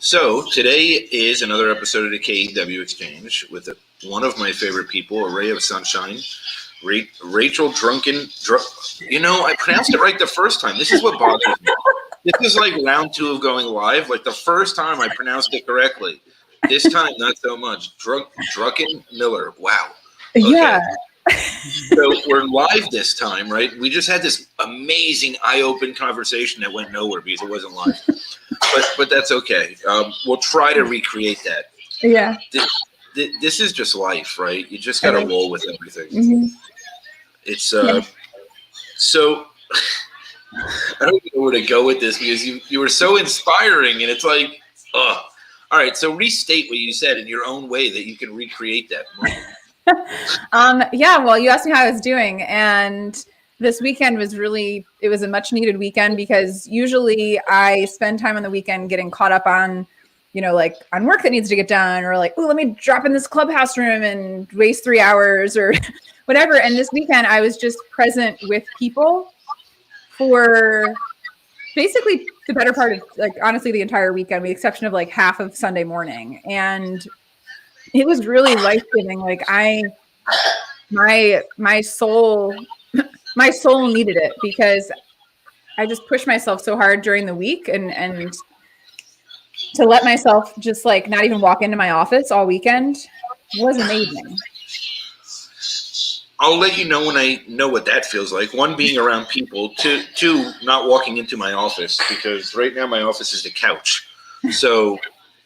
So today is another episode of the KEW Exchange with one of my favorite people, a ray of sunshine, Rachel I pronounced it right the first time. This is what bothers me. This is like round 2 of going live. Like the first time I pronounced it correctly. This time, not so much. Druckenmiller. Wow. Okay. Yeah. So we're live this time, right? We just had this amazing eye-open conversation that went nowhere because it wasn't live. But that's okay. We'll try to recreate that. Yeah. This is just life, right? You just got to roll with everything. Mm-hmm. It's so I don't even know where to go with this because you were so inspiring, and it's like, all right. So restate what you said in your own way that you can recreate that moment. Yeah, well, you asked me how I was doing, and this weekend was it was a much needed weekend because usually I spend time on the weekend getting caught up on, like on work that needs to get done, or like, oh, let me drop in this clubhouse room and waste 3 hours or whatever. And this weekend I was just present with people for basically the better part of, like, honestly, the entire weekend, with the exception of like half of Sunday morning. And it was really life-giving. Like my soul needed it because I just pushed myself so hard during the week, and to let myself just like not even walk into my office all weekend was amazing. I'll let you know when I know what that feels like. 1, being around people. 2, not walking into my office, because right now my office is the couch. So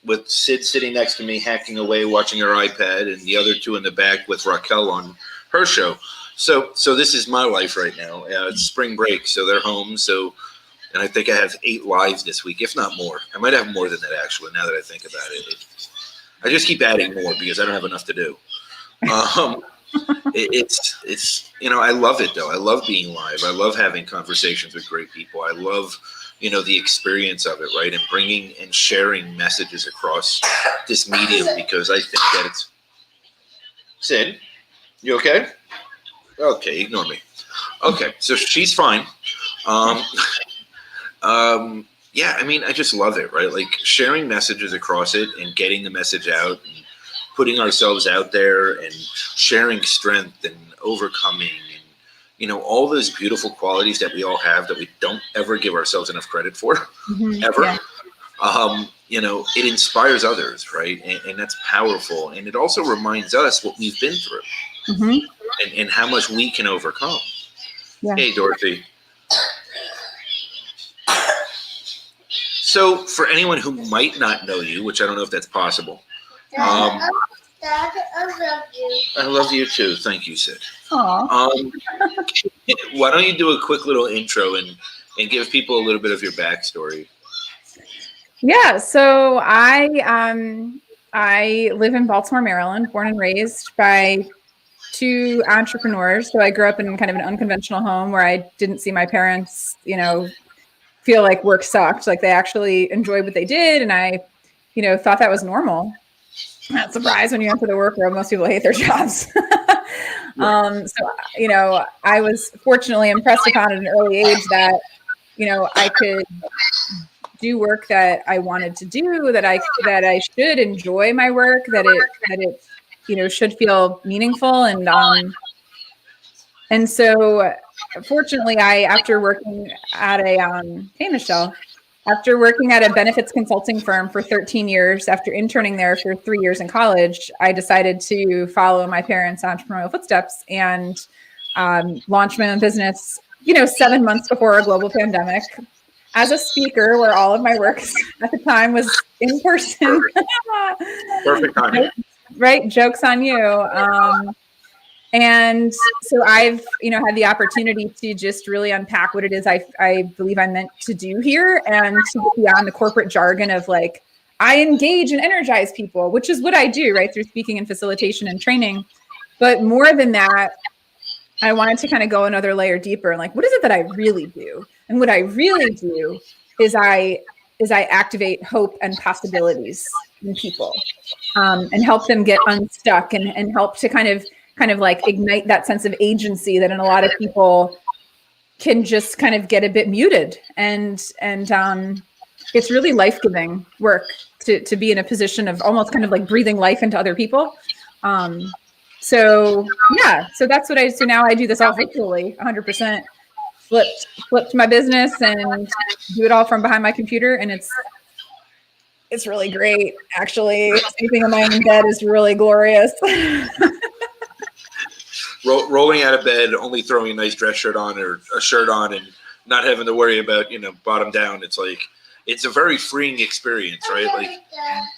with Sid sitting next to me, hacking away, watching her iPad, and the other 2 in the back with Raquel on her show. So this is my life right now. It's spring break, so they're home. And I think I have 8 lives this week, if not more. I might have more than that, actually, now that I think about it. I just keep adding more because I don't have enough to do. It's I love it, though. I love being live. I love having conversations with great people. I love the experience of it, right? And bringing and sharing messages across this medium, because I think that it's... Sid, you okay? Okay, ignore me. Okay, so she's fine. Yeah, I mean, I just love it, right? Like sharing messages across it and getting the message out and putting ourselves out there and sharing strength and overcoming and, all those beautiful qualities that we all have that we don't ever give ourselves enough credit for, ever. Yeah. It inspires others, right? And that's powerful. And it also reminds us what we've been through and how much we can overcome. Yeah. Hey, Dorothy. So for anyone who might not know you, which I don't know if that's possible. Dad, I love you. I love you too. Thank you, Sid. Aww. Why don't you do a quick little intro and give people a little bit of your backstory? Yeah, so I live in Baltimore, Maryland, born and raised by 2 entrepreneurs. So I grew up in kind of an unconventional home where I didn't see my parents, feel like work sucked. Like they actually enjoyed what they did, and I, thought that was normal. Not surprised when you enter the work world, most people hate their jobs. So, I was fortunately impressed upon at an early age that, I could do work that I wanted to do, that I should enjoy my work, that it should feel meaningful. And so fortunately, after working at after working at a benefits consulting firm for 13 years, after interning there for 3 years in college, I decided to follow my parents' entrepreneurial footsteps and launch my own business, 7 months before a global pandemic, as a speaker, where all of my work at the time was in person. Perfect timing. Right? Joke's on you. And so I've, had the opportunity to just really unpack what it is I believe I'm meant to do here, and to get beyond the corporate jargon of like, I engage and energize people, which is what I do, right, through speaking and facilitation and training. But more than that, I wanted to kind of go another layer deeper and like, what is it that I really do? And what I really do is I activate hope and possibilities in people, and help them get unstuck and help to kind of like ignite that sense of agency that in a lot of people can just kind of get a bit muted. And it's really life-giving work to be in a position of almost kind of like breathing life into other people. So yeah, so that's what I do. So now I do this all virtually, 100%. Flipped my business and do it all from behind my computer, and it's really great. Actually, sleeping in my own bed is really glorious. Rolling out of bed, only throwing a nice dress shirt on or a shirt on, and not having to worry about bottom down. It's like it's a very freeing experience, right? Like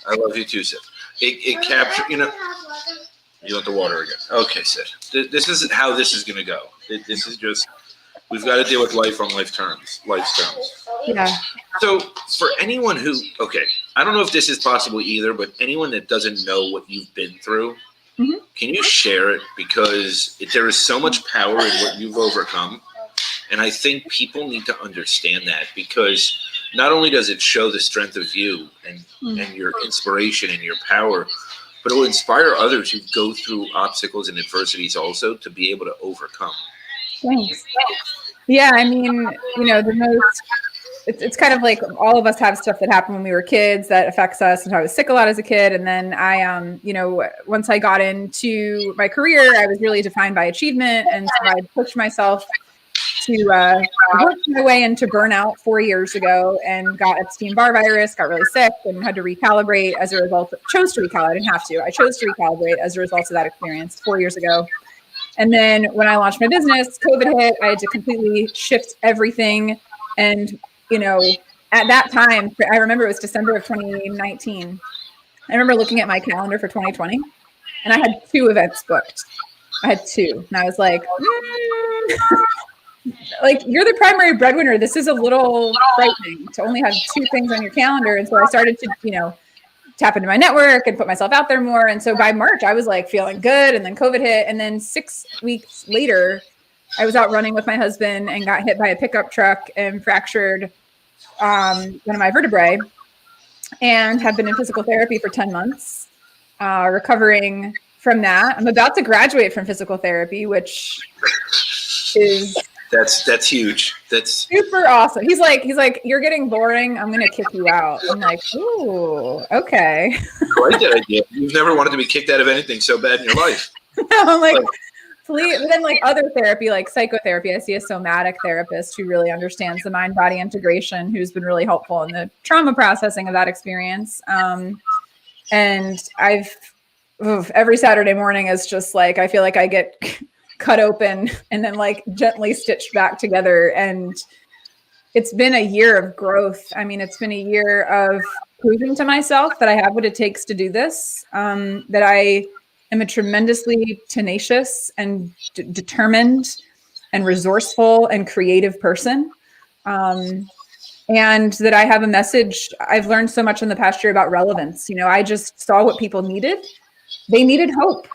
I love you too, Sid. It captures, You want the water again? Okay, Sid. This isn't how this is going to go. This is just, we've got to deal with life on life's terms. Yeah. So for anyone who, I don't know if this is possible either, but anyone that doesn't know what you've been through, can you share it? Because there is so much power in what you've overcome. And I think people need to understand that, because not only does it show the strength of you and your inspiration and your power, but it will inspire others who go through obstacles and adversities also to be able to overcome. Thanks. Yeah, I mean, it's kind of like all of us have stuff that happened when we were kids that affects us. And I was sick a lot as a kid. And then I, once I got into my career, I was really defined by achievement. And so I pushed myself to work my way into burnout 4 years ago and got Epstein-Barr virus, got really sick and had to recalibrate as a result. Chose to recalibrate. I didn't have to. I chose to recalibrate as a result of that experience 4 years ago. And then when I launched my business, COVID hit. I had to completely shift everything. And, at that time, I remember it was December of 2019. I remember looking at my calendar for 2020, and I had 2 events booked. I had 2. And I was like, like, you're the primary breadwinner. This is a little frightening to only have 2 things on your calendar. And so I started to, tap into my network and put myself out there more. And so by March, I was like feeling good. And then COVID hit. And then 6 weeks later, I was out running with my husband and got hit by a pickup truck and fractured one of my vertebrae, and have been in physical therapy for 10 months, recovering from that. I'm about to graduate from physical therapy, which is... That's huge. That's super awesome. He's like, you're getting boring. I'm going to kick you out. I'm like, ooh, okay. I like that idea. You've never wanted to be kicked out of anything so bad in your life. I'm like, please. But then like other therapy, like psychotherapy, I see a somatic therapist who really understands the mind-body integration, who's been really helpful in the trauma processing of that experience. And every Saturday morning is just like, I feel like I get cut open and then like gently stitched back together. And it's been a year of growth. I mean, it's been a year of proving to myself that I have what it takes to do this, that I am a tremendously tenacious and determined and resourceful and creative person. And that I have a message. I've learned so much in the past year about relevance. I just saw what people needed. They needed hope.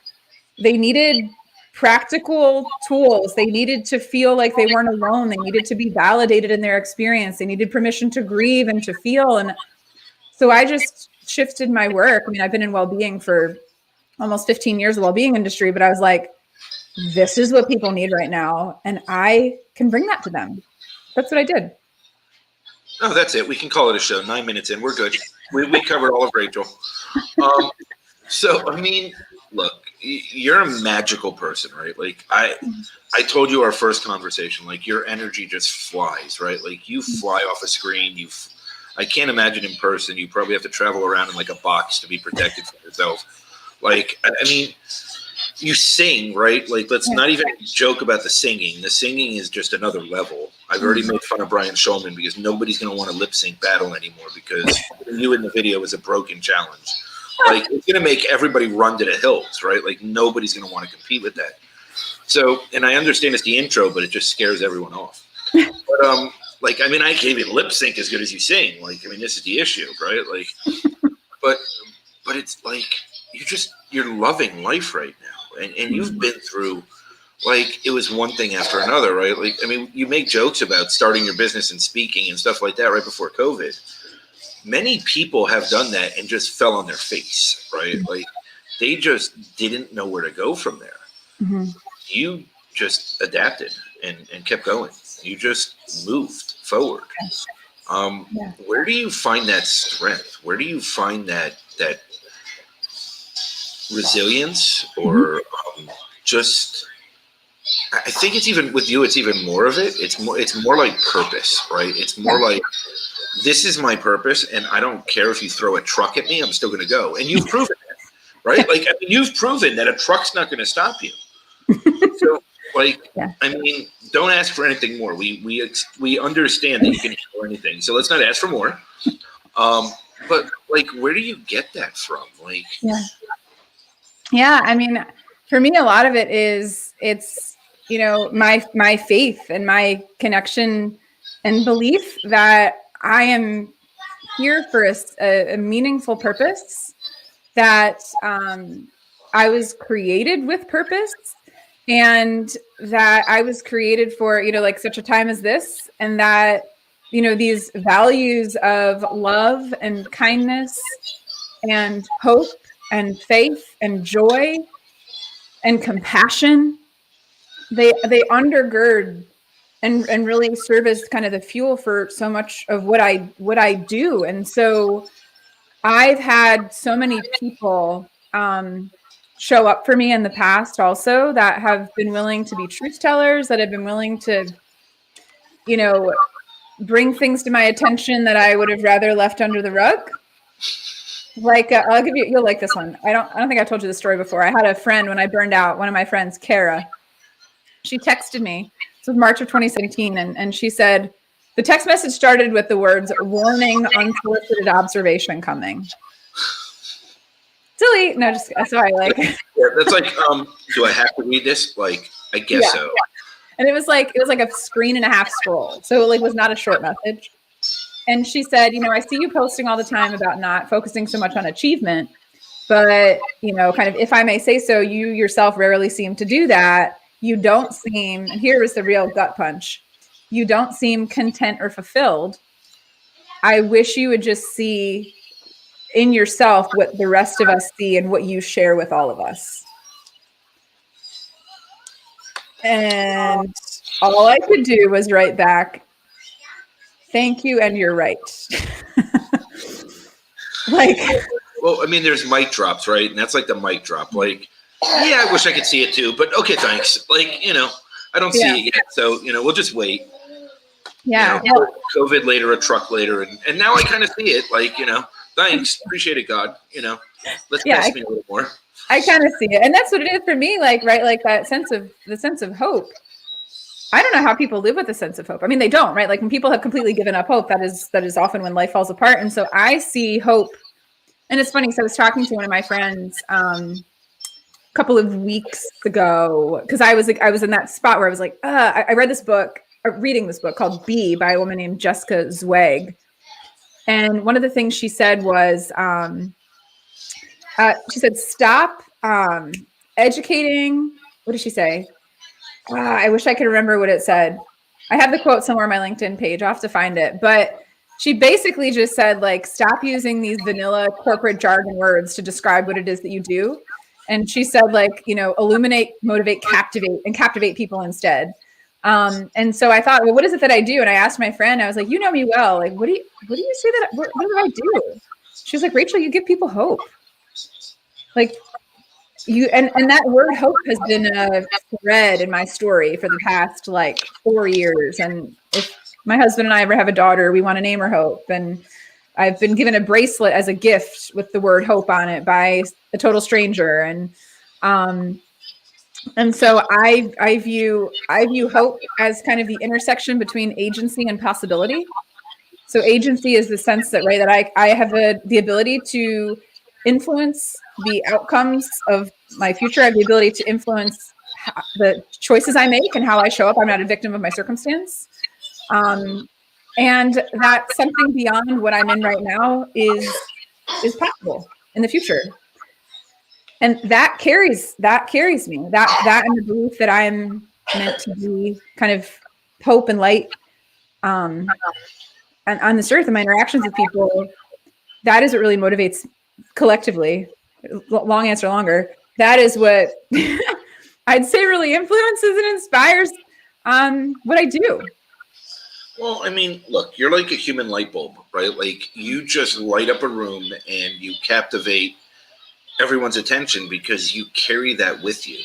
They needed practical tools. They needed to feel like they weren't alone. They needed to be validated in their experience. They needed permission to grieve and to feel. And so I just shifted my work. I mean, I've been in well-being for almost 15 years of well-being industry, but I was like, this is what people need right now. And I can bring that to them. That's what I did. Oh, that's it. We can call it a show. 9 minutes in. We're good. We covered all of Rachel. So, I mean, look, you're a magical person, right? Like I told you our first conversation, like your energy just flies, right? Like you fly off a screen. I can't imagine in person. You probably have to travel around in like a box to be protected from yourself. Like, I mean, you sing, right? Like, let's not even joke about the singing. The singing is just another level. I've already made fun of Brian Shulman because nobody's going to want to lip sync battle anymore because you in the video is a broken challenge. Like, it's going to make everybody run to the hills, right? Like, nobody's going to want to compete with that. So, and I understand it's the intro, but it just scares everyone off. But, like, I mean, I can't even lip sync as good as you sing. Like, I mean, this is the issue, right? Like, but it's like, you're loving life right now. And you've been through, like, it was one thing after another, right? Like, I mean, you make jokes about starting your business and speaking and stuff like that right before COVID. Many people have done that and just fell on their face, right? Like, they just didn't know where to go from there. Mm-hmm. You just adapted and kept going. You just moved forward. Where do you find that strength? Where do you find that resilience, or just? I think it's even with you. It's even more of it. It's more like purpose, right? It's more like, this is my purpose, and I don't care if you throw a truck at me. I'm still going to go, and you've proven it, right? Like, I mean, you've proven that a truck's not going to stop you. So, like, I mean, don't ask for anything more. We understand that you can handle anything, so let's not ask for more. But like, where do you get that from? Like, yeah. I mean, for me, a lot of it is it's my faith and my connection and belief that I am here for a meaningful purpose, that I was created with purpose, and that I was created for, like such a time as this, and that, these values of love and kindness and hope and faith and joy and compassion, they undergird and really serve as kind of the fuel for so much of what I do. And so I've had so many people show up for me in the past also, that have been willing to be truth tellers, that have been willing to, bring things to my attention that I would have rather left under the rug. Like, I'll give you'll like this one. I don't think I told you the story before. I had a friend when I burned out, one of my friends, Kara, she texted me. This was March of 2017. And she said, the text message started with the words, "Warning, unsolicited observation coming." Silly. No, just sorry. Like, that's like, do I have to read this? Like, I guess so. And it was like a screen and a half scroll. So it was not a short message. And she said, I see you posting all the time about not focusing so much on achievement, but, kind of, if I may say so, you yourself rarely seem to do that. You don't seem, and here was the real gut punch, you don't seem content or fulfilled. I wish you would just see in yourself what the rest of us see and what you share with all of us. And all I could do was write back, "Thank you, and you're right." Like, well, I mean, there's mic drops, right? And that's like the mic drop. Like, yeah, I wish I could see it too, but okay, thanks. Like, I don't see it yet, so we'll just wait. Yeah. COVID later, a truck later, and now I kind of see it. Like, thanks, appreciate it, God. Let's pass me a little more. I kind of see it, and that's what it is for me. Like, right, like that sense of hope. I don't know how people live with a sense of hope. I mean, they don't, right? Like, when people have completely given up hope, that is often when life falls apart. And so I see hope. And it's funny, so I was talking to one of my friends a couple of weeks ago, because I was in that spot where I was like, I read this book, reading this book called Be by a woman named Jessica Zweig. And one of the things she said was, she said, stop educating. What did she say? I wish I could remember what it said. I have the quote somewhere on my LinkedIn page. I'll have to find it. But she basically just said, like, stop using these vanilla corporate jargon words to describe what it is that you do. And she said, like, illuminate, motivate, captivate people instead. And so I thought, well, what is it that I do? And I asked my friend, I was like, you know me well. Like, what do you say that? What do I do? She was like, Rachel, you give people hope. Like, and that word hope has been a thread in my story for the past 4 years. And if my husband and I ever have a daughter, we want to name her Hope. And I've been given a bracelet as a gift with the word hope on it by a total stranger. And so I view hope as kind of the intersection between agency and possibility. So agency is the sense that, right, that I have the ability to influence the outcomes of my future. I have the ability to influence the choices I make and how I show up. I'm not a victim of my circumstance. And that something beyond what I'm in right now is possible in the future. And that carries me, that and the belief that I'm meant to be kind of hope and light on this earth, and my interactions with people. That is what really motivates collectively. Long answer longer. That is what I'd say really influences and inspires what I do. Well, I mean, look, you're like a human light bulb, right? Like you just light up a room and you captivate everyone's attention because you carry that with you.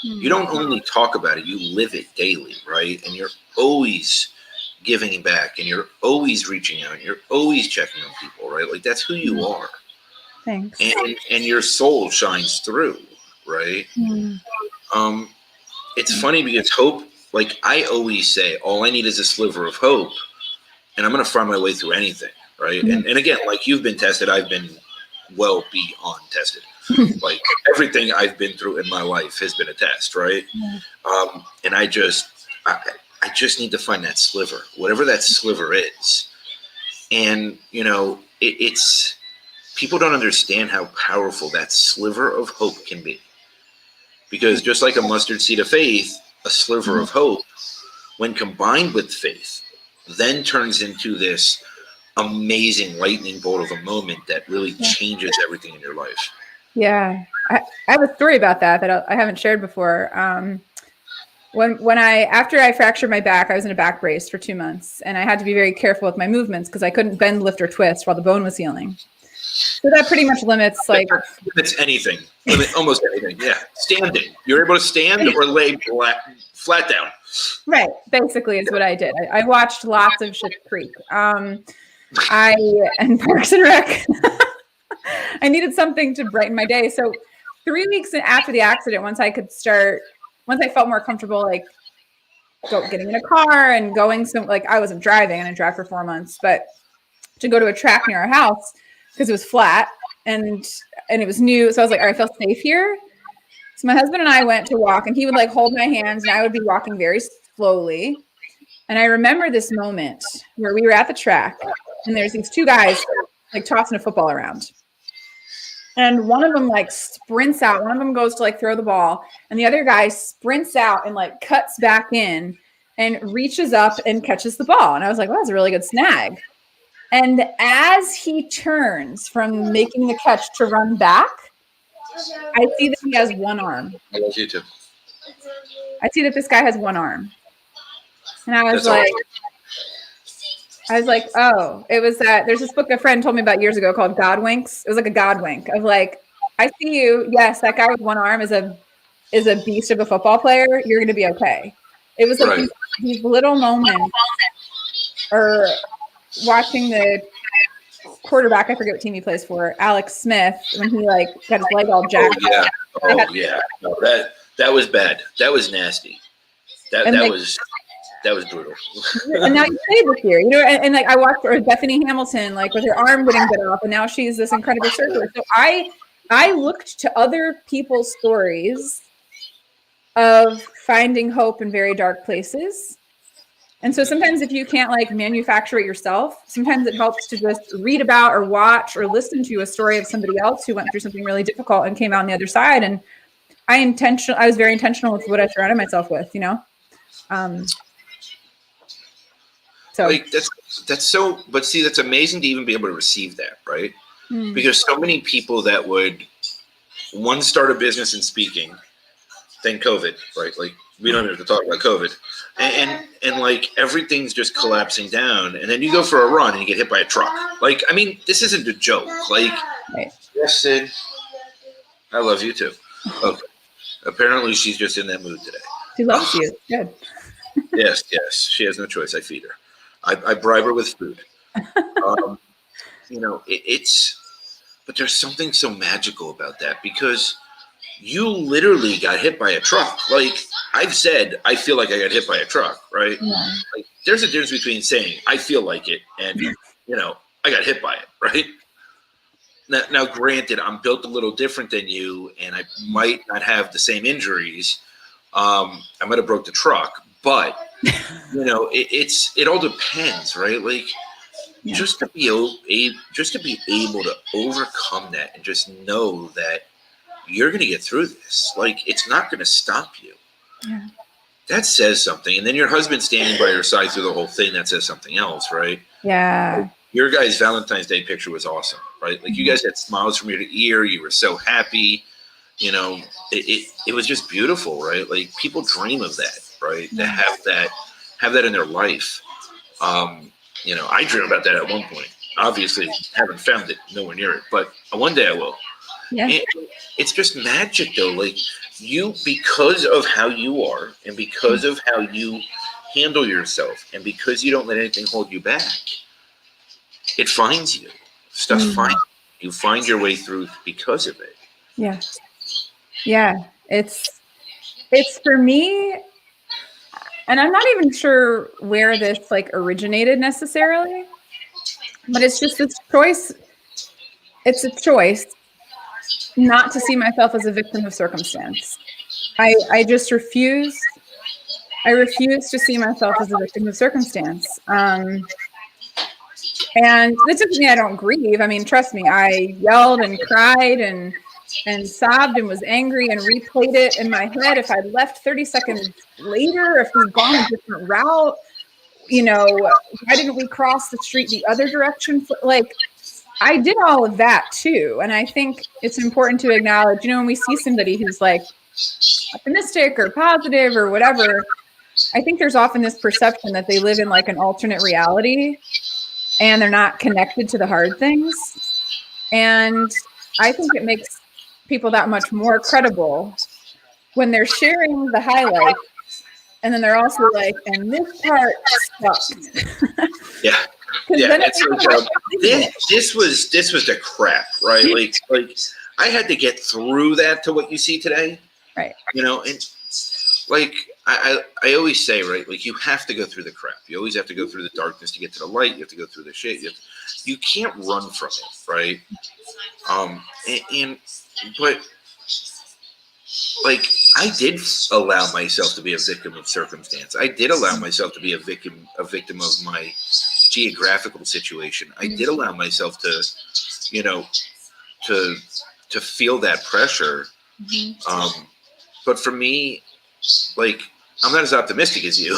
You don't only talk about it, you live it daily, right? And you're always giving back and you're always reaching out and you're always checking on people, right? Like that's who you are. Thanks. And your soul shines through, right? It's funny because hope, like I always say, all I need is a sliver of hope and I'm going to find my way through anything, right? And again, like you've been tested, I've been well beyond tested. Like everything I've been through in my life has been a test, right? And I just need to find that sliver, whatever that sliver is. And you know, it's people don't understand how powerful that sliver of hope can be, because just like a mustard seed of faith, a sliver of hope, when combined with faith, then turns into this amazing lightning bolt of a moment that really changes everything in your life. Yeah, I have a story about that I haven't shared before. When after I fractured my back, I was in a back brace for 2 months, and I had to be very careful with my movements because I couldn't bend, lift, or twist while the bone was healing. So that pretty much limits limits anything, almost anything. Yeah, standing. You're able to stand or lay flat down. Right, basically is what I did. I watched lots of Schitt's Creek. And Parks and Rec. I needed something to brighten my day. So 3 weeks after the accident, once I felt more comfortable, like getting in a car and going, so like I wasn't driving, and I drive for 4 months, but to go to a track near our house because it was flat and it was new. So I was like, all right, I feel safe here. So my husband and I went to walk, and he would like hold my hands and I would be walking very slowly. And I remember this moment where we were at the track and there's these two guys like tossing a football around. And one of them like sprints out. One of them goes to like throw the ball, and the other guy sprints out and like cuts back in and reaches up and catches the ball. And I was like, well, that's a really good snag. And as he turns from making the catch to run back, I see that he has one arm. I love you too. I see that this guy has one arm. And I was like, oh, it was that there's this book a friend told me about years ago called God Winks. It was like a God wink of like, I see you. Yes, that guy with one arm is a beast of a football player. You're going to be okay. It was like these little moments, or watching the quarterback, I forget what team he plays for, Alex Smith, when he like got his leg all jacked. Oh yeah. No, that was bad. That was nasty. That was brutal. And now you played this year, you know, and like I watched Bethany Hamilton, like with her arm getting bit off, and now she's this incredible surfer. So I looked to other people's stories of finding hope in very dark places. And so sometimes if you can't like manufacture it yourself, sometimes it helps to just read about or watch or listen to a story of somebody else who went through something really difficult and came out on the other side. And I was very intentional with what I surrounded myself with, you know? So like that's so, but see, that's amazing to even be able to receive that, right? Because so many people that would start a business in speaking, then COVID, right? Like we don't have to talk about COVID, and like everything's just collapsing down, and then you go for a run and you get hit by a truck. Like, I mean, this isn't a joke. Like, yes, Sid, I love you too. Okay, apparently she's just in that mood today. She loves you. Good. Yes, she has no choice. I feed her. I bribe her with food. You know, but there's something so magical about that, because you literally got hit by a truck. Like I've said, I feel like I got hit by a truck, right? Yeah. Like there's a difference between saying I feel like it and, you know, I got hit by it, right? Now, granted, I'm built a little different than you, and I might not have the same injuries. I might have broke the truck, but you know, it all depends, right? Like just to be able to overcome that and just know that you're going to get through this. Like it's not going to stop you. Yeah. That says something. And then your husband standing by your side through the whole thing, that says something else, right? Yeah. Like, your guys' Valentine's Day picture was awesome, right? Like you guys had smiles from ear to ear. You were so happy. You know, it was just beautiful, right? Like people dream of that, right? To have that in their life. I dream about that at one point. Obviously, haven't found it, nowhere near it, but one day I will. Yeah. And it's just magic, though. Like you, because of how you are, and because of how you handle yourself, and because you don't let anything hold you back, it finds you. Stuff finds you. You find your way through because of it. Yeah. Yeah. It's for me, and I'm not even sure where this like originated necessarily, but it's just this choice. It's a choice not to see myself as a victim of circumstance. I just refuse. I refuse to see myself as a victim of circumstance. And this doesn't mean I don't grieve. I mean, trust me, I yelled and cried and sobbed and was angry and replayed it in my head. If I'd left 30 seconds later, if we'd gone a different route, why didn't we cross the street the other direction? Like, I did all of that too. And I think it's important to acknowledge, when we see somebody who's like optimistic or positive or whatever, I think there's often this perception that they live in like an alternate reality and they're not connected to the hard things. And I think it makes people that much more credible when they're sharing the highlights and then they're also like, and this part sucked. Yeah. Yeah, it's like, this was the crap, right? Like I had to get through that to what you see today, right? And like I always say, right? Like you have to go through the crap. You always have to go through the darkness to get to the light. You have to go through the shit. You can't run from it, right? But like I did allow myself to be a victim of circumstance. I did allow myself to be a victim of my geographical situation. I did allow myself to, to feel that pressure. But for me, like, I'm not as optimistic as you.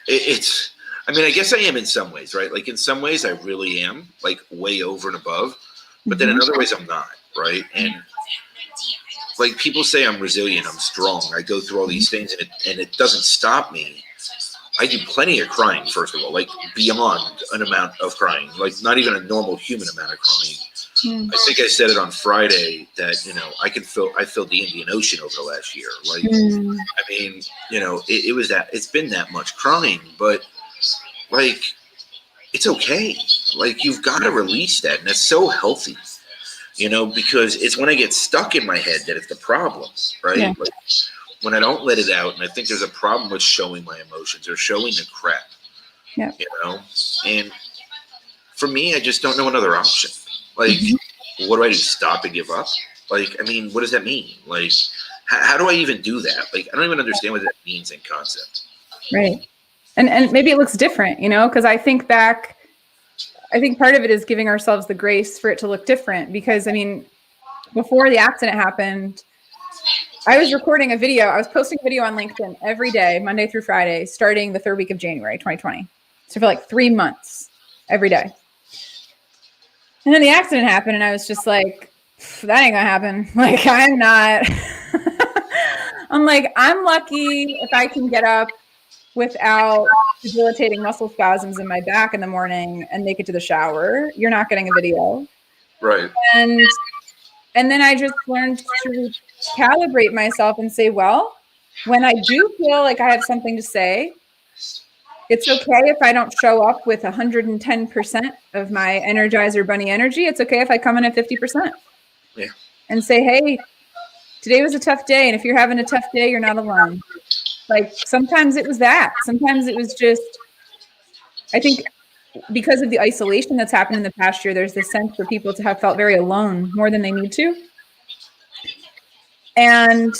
I guess I am in some ways, right? Like in some ways I really am like way over and above, but then in other ways I'm not, right? And like people say I'm resilient, I'm strong. I go through all these things and it doesn't stop me. I do plenty of crying, first of all, like beyond an amount of crying, like not even a normal human amount of crying. I think I said it on Friday that, I filled the Indian Ocean over the last year. Like, I mean, it's been that much crying, but like, it's okay. Like, you've got to release that. And that's so healthy, because it's when I get stuck in my head that it's the problem, right? Yeah. Like, when I don't let it out, and I think there's a problem with showing my emotions or showing the crap, and for me, I just don't know another option. Like, what do I do? Stop and give up? Like, I mean, what does that mean? Like, how do I even do that? Like, I don't even understand what that means in concept. Right. And maybe it looks different, because I think part of it is giving ourselves the grace for it to look different because, before the accident happened, I was recording a video. I was posting a video on LinkedIn every day, Monday through Friday, starting the third week of January, 2020. So for like 3 months, every day. And then the accident happened and I was just like, that ain't gonna happen. Like, I'm not, I'm like, I'm lucky if I can get up without debilitating muscle spasms in my back in the morning and make it to the shower. You're not getting a video. Right. And then I just learned to calibrate myself and say, well, when I do feel like I have something to say, it's okay if I don't show up with 110% of my Energizer Bunny energy. It's okay if I come in at 50%. Yeah. And say, hey, today was a tough day. And if you're having a tough day, you're not alone. Like sometimes it was that. Sometimes it was just, I think because of the isolation that's happened in the past year, there's this sense for people to have felt very alone more than they need to. And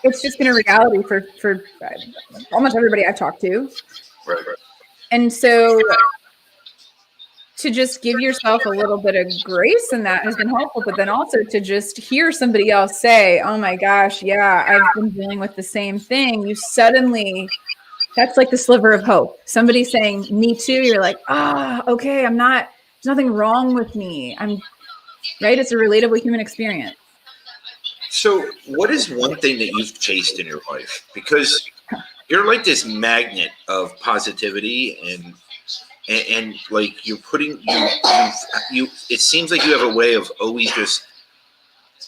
it's just been a reality for almost everybody I've talked to. Right. And so to just give yourself a little bit of grace in that has been helpful, but then also to just hear somebody else say, oh my gosh, yeah, I've been dealing with the same thing. You suddenly, that's like the sliver of hope. Somebody saying, me too. You're like, okay, I'm not, there's nothing wrong with me. Right. It's a relatable human experience. So what is one thing that you've chased in your life? Because you're like this magnet of positivity, and like you're putting you it seems like you have a way of always just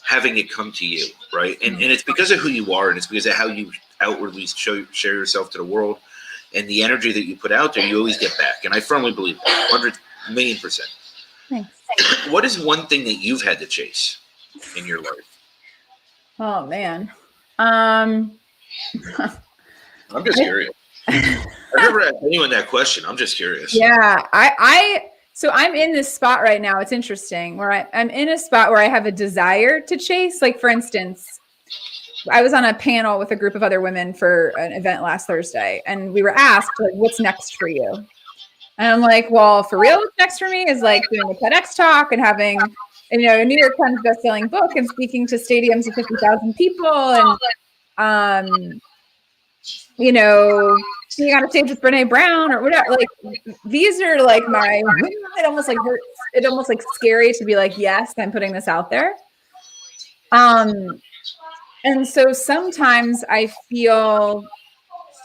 having it come to you, right? And it's because of who you are, and it's because of how you outwardly share yourself to the world, and the energy that you put out there, you always get back. And I firmly believe that, 100,000,000%. Thanks. What is one thing that you've had to chase in your life? Oh man. I'm just curious. I've never asked anyone that question. I'm just curious. Yeah, so I'm in this spot right now. It's interesting where I'm in a spot where I have a desire to chase. Like, for instance, I was on a panel with a group of other women for an event last Thursday, and we were asked, like, what's next for you? And I'm like, well, for real, what's next for me is like doing a TEDx talk and having, a New York Times bestselling book and speaking to stadiums of 50,000 people, and being on a stage with Brene Brown or whatever. Like, these are like it almost like hurts. It almost like scary to be like, yes, I'm putting this out there. And so sometimes I feel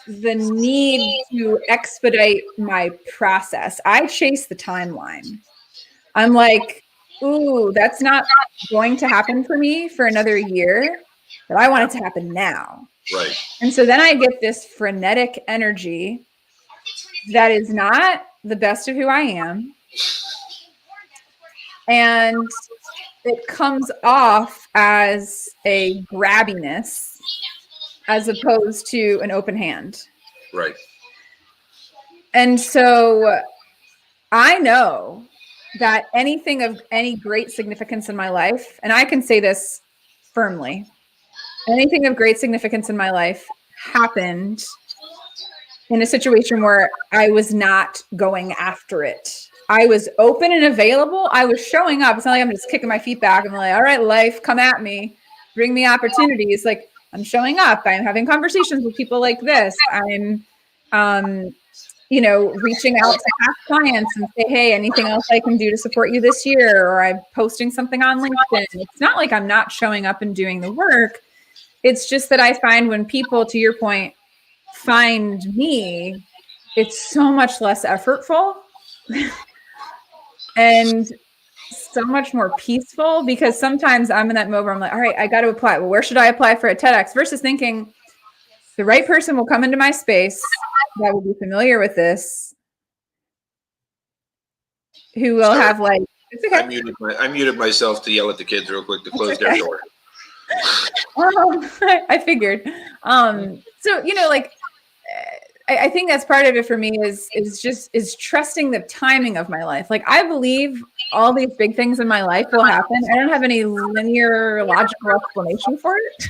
the need to expedite my process. I chase the timeline. I'm like, ooh, that's not going to happen for me for another year, but I want it to happen now. Right. And so then I get this frenetic energy that is not the best of who I am. And it comes off as a grabbiness as opposed to an open hand. Right. And so I know that anything of any great significance in my life, and I can say this firmly, anything of great significance in my life happened in a situation where I was not going after it. I was open and available. I was showing up. It's not like I'm just kicking my feet back. I'm like, all right, life, come at me. Bring me opportunities. Like, I'm showing up. I'm having conversations with people like this. I'm, reaching out to past clients and say, hey, anything else I can do to support you this year? Or I'm posting something on LinkedIn. It's not like I'm not showing up and doing the work. It's just that I find when people, to your point, find me, it's so much less effortful and so much more peaceful, because sometimes I'm in that mode where I'm like, all right, I got to apply. Well, where should I apply for a TEDx? Versus thinking the right person will come into my space that will be familiar with this, who will have like, it's okay. I muted myself to yell at the kids real quick to close their door. I figured. So, I think that's part of it for me is trusting the timing of my life. Like, I believe all these big things in my life will happen. I don't have any linear logical explanation for it.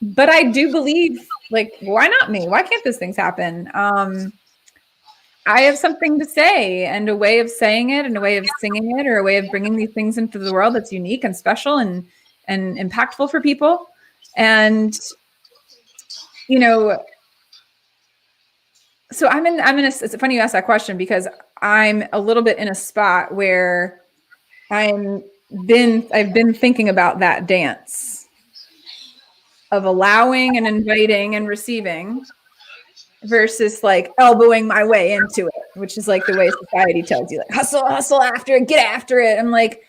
But I do believe, like, why not me? Why can't these things happen? I have something to say, and a way of saying it, and a way of singing it, or a way of bringing these things into the world that's unique and special and impactful for people. And, so it's funny you ask that question, because I'm a little bit in a spot where I've been thinking about that dance of allowing and inviting and receiving versus like elbowing my way into it, which is like the way society tells you, like, hustle after it, get after it. I'm like,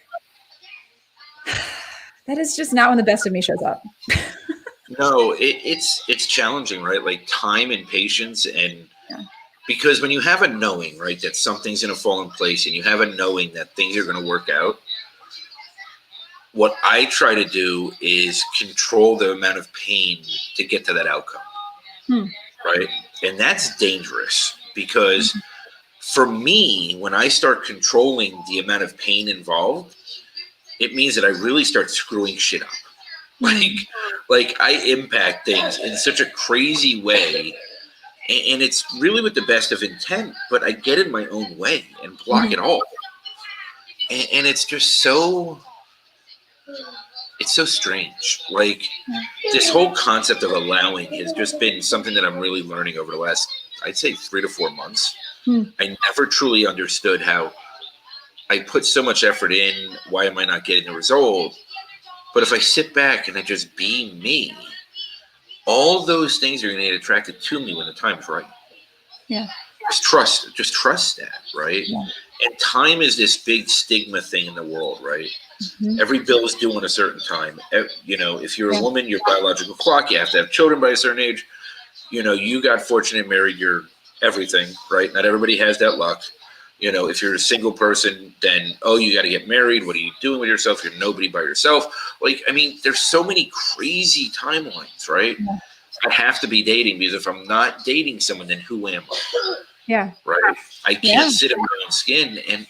that is just not when the best of me shows up. No, it's challenging, right? Like, time and patience, and because when you have a knowing, right, that something's going to fall in place, and you have a knowing that things are going to work out, what I try to do is control the amount of pain to get to that outcome, right? And that's dangerous, because for me, when I start controlling the amount of pain involved, it means that I really start screwing shit up. Like I impact things in such a crazy way, and it's really with the best of intent, but I get in my own way and block it all. And it's just it's so strange. Like, this whole concept of allowing has just been something that I'm really learning over the last, I'd say, 3 to 4 months. I never truly understood how I put so much effort in. Why am I not getting the result? But if I sit back and I just be me, all those things are going to get attracted to me when the time is right. Yeah. Just trust that, right? Yeah. And time is this big stigma thing in the world, right? Mm-hmm. Every bill is due on a certain time. You know, if you're Yeah. a woman, your biological clock, you have to have children by a certain age. You know, you got fortunate, married, you're everything, right? Not everybody has that luck. You know, if you're a single person, then, oh, you got to get married. What are you doing with yourself? You're nobody by yourself. Like, I mean, there's so many crazy timelines, right? Yeah. I have to be dating because if I'm not dating someone, then who am I? Yeah. Right? I can't Yeah. sit in my own skin. And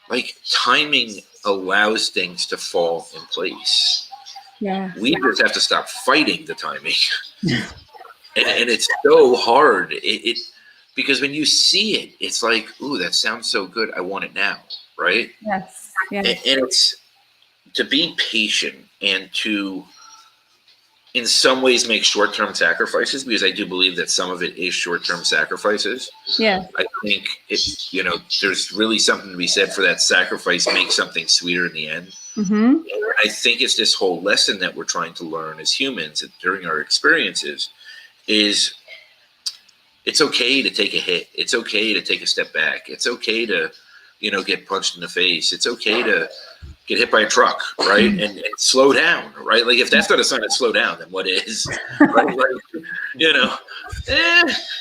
like timing allows things to fall in place. Yeah. We just have to stop fighting the timing. and it's so hard. It because when you see it, it's like, ooh, that sounds so good. I want it now. Right? Yes. Yes. And it's to be patient and to in some ways make short-term sacrifices, because I do believe that some of it is short-term sacrifices. Yeah. I think it's, you know, there's really something to be said for that sacrifice makes something sweeter in the end. Mm-hmm. I think it's this whole lesson that we're trying to learn as humans during our experiences is it's okay to take a hit. It's okay to take a step back. It's okay to, you know, get punched in the face. It's okay to get hit by a truck, right? And slow down, right? Like if that's not a sign to slow down, then what is? Right? Like, you know,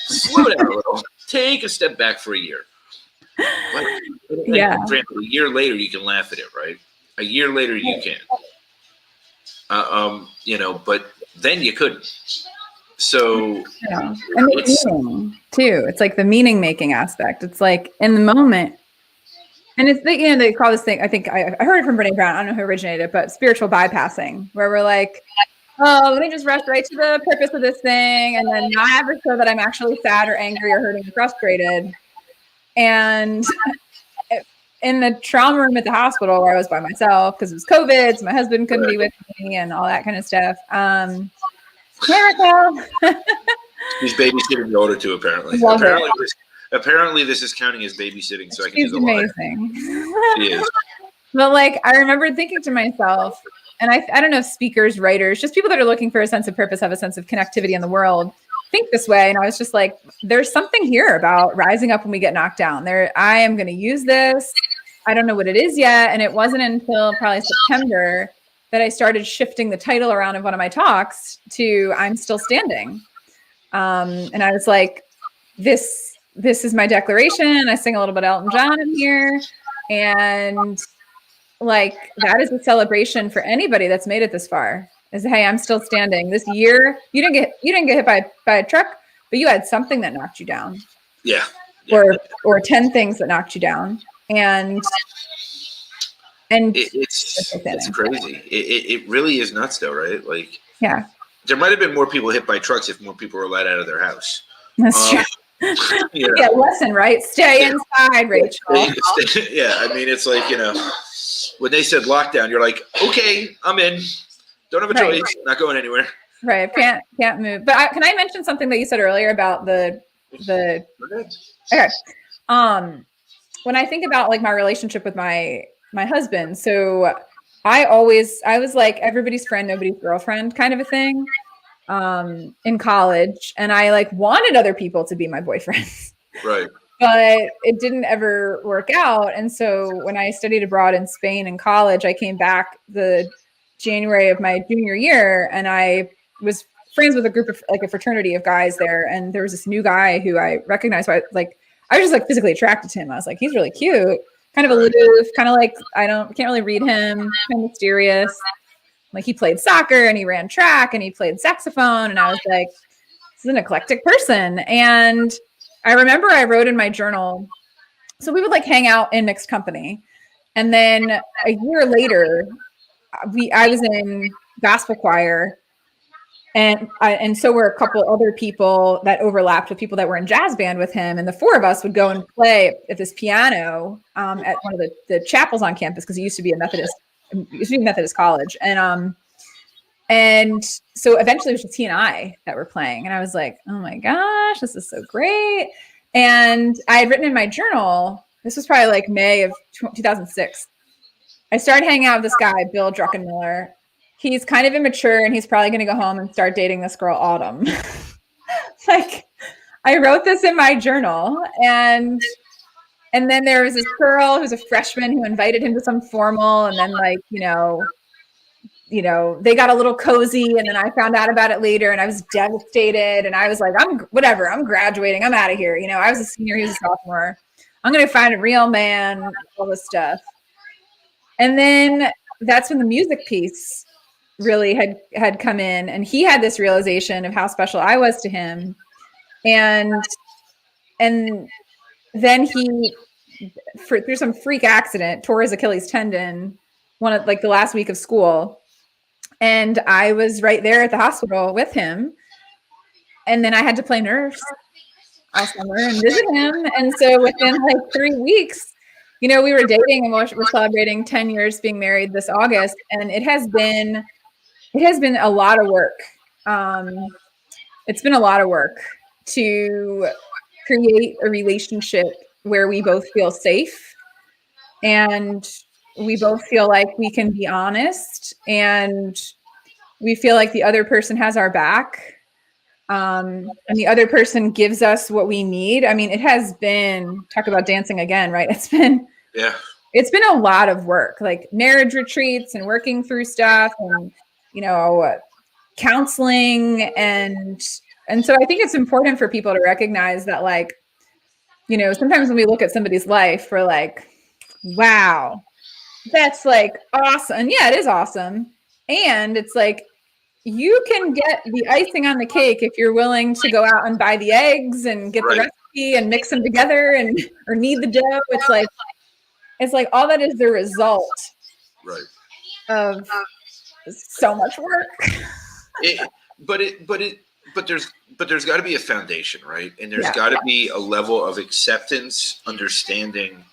slow down a little. Take a step back for a year. Like, Yeah. granted, a year later you can laugh at it, right? A year later you can. You know, but then you couldn't. So Yeah. And the meaning too. It's like the meaning making aspect. It's like in the moment. And it's, you know, they call this thing, I think I heard it from Brene Brown. I don't know who originated it, but spiritual bypassing, where we're like, oh, let me just rush right to the purpose of this thing and then not ever show that I'm actually sad or angry or hurting or frustrated. And in the trauma room at the hospital where I was by myself because it was COVID, so my husband couldn't be with me and all that kind of stuff. Hey, Raquel. She's babysitting the older two, apparently. Love Apparently, this is counting as babysitting, so I can She's do the line. amazing. She is. But like, I remember thinking to myself, and I don't know if speakers, writers, just people that are looking for a sense of purpose, have a sense of connectivity in the world, think this way. And I was just like, there's something here about rising up when we get knocked down. I am going to use this. I don't know what it is yet. And it wasn't until probably September that I started shifting the title around of one of my talks to I'm Still Standing. And I was like, this is my declaration. I sing a little bit of Elton John in here. And like, that is a celebration for anybody that's made it this far is, hey, I'm still standing. This year, you didn't get hit by a truck, but you had something that knocked you down. Yeah. Or 10 things that knocked you down. And it's crazy. It really is nuts though, right? Like, yeah, there might have been more people hit by trucks if more people were let out of their house. That's true. Yeah, lesson, right? Stay inside, Rachel. Yeah, I mean, it's like, you know, when they said lockdown, you're like, okay, I'm in. Don't have a choice. Not going anywhere. Right. Can't move. But can I mention something that you said earlier about the okay. When I think about like my relationship with my husband, so I was like everybody's friend, nobody's girlfriend kind of a thing. In college, and I like wanted other people to be my boyfriends. Right. But it didn't ever work out. And so when I studied abroad in Spain in college, I came back the January of my junior year, and I was friends with a group of like a fraternity of guys there. And there was this new guy who I recognized. So I was just like physically attracted to him. I was like, he's really cute, kind of aloof, kind of like, can't really read him, kind of mysterious. Like he played soccer and he ran track and he played saxophone. And I was like, this is an eclectic person. And I remember I wrote in my journal, so we would like hang out in mixed company. And then a year later, I was in gospel choir. And so were a couple other people that overlapped with people that were in jazz band with him. And the four of us would go and play at this piano at one of the chapels on campus, because it used to be a Methodist college. And so eventually it was just he and I that were playing. And I was like, oh my gosh, this is so great. And I had written in my journal, this was probably like May of 2006. I started hanging out with this guy, Bill Druckenmiller. he's kind of immature and he's probably going to go home and start dating this girl, Autumn. Like, I wrote this in my journal, and then there was this girl who's a freshman who invited him to some formal, and then like, they got a little cozy, and then I found out about it later and I was devastated, and I was like, I'm graduating, I'm out of here. I was a senior, he was a sophomore. I'm going to find a real man, all this stuff. And then that's when the music piece really had come in, and he had this realization of how special I was to him. And then he, through some freak accident, tore his Achilles tendon the last week of school. And I was right there at the hospital with him. And then I had to play nurse all summer and visit him. And so within like 3 weeks, we were dating, and we're celebrating 10 years being married this August. And it has been a lot of work. It's been a lot of work to create a relationship where we both feel safe and we both feel like we can be honest, and we feel like the other person has our back, and the other person gives us what we need. I mean, it has been, talk about dancing again, right? It's been a lot of work, like marriage retreats and working through stuff, and counseling, and so I think it's important for people to recognize that, like, sometimes when we look at somebody's life, we're like, wow, that's like awesome. And yeah, it is awesome. And it's like, you can get the icing on the cake if you're willing to go out and buy the eggs and get the recipe and mix them together or knead the dough. It's like all that is the result of so much work. But there's got to be a foundation, right? And there's got to be a level of acceptance, understanding,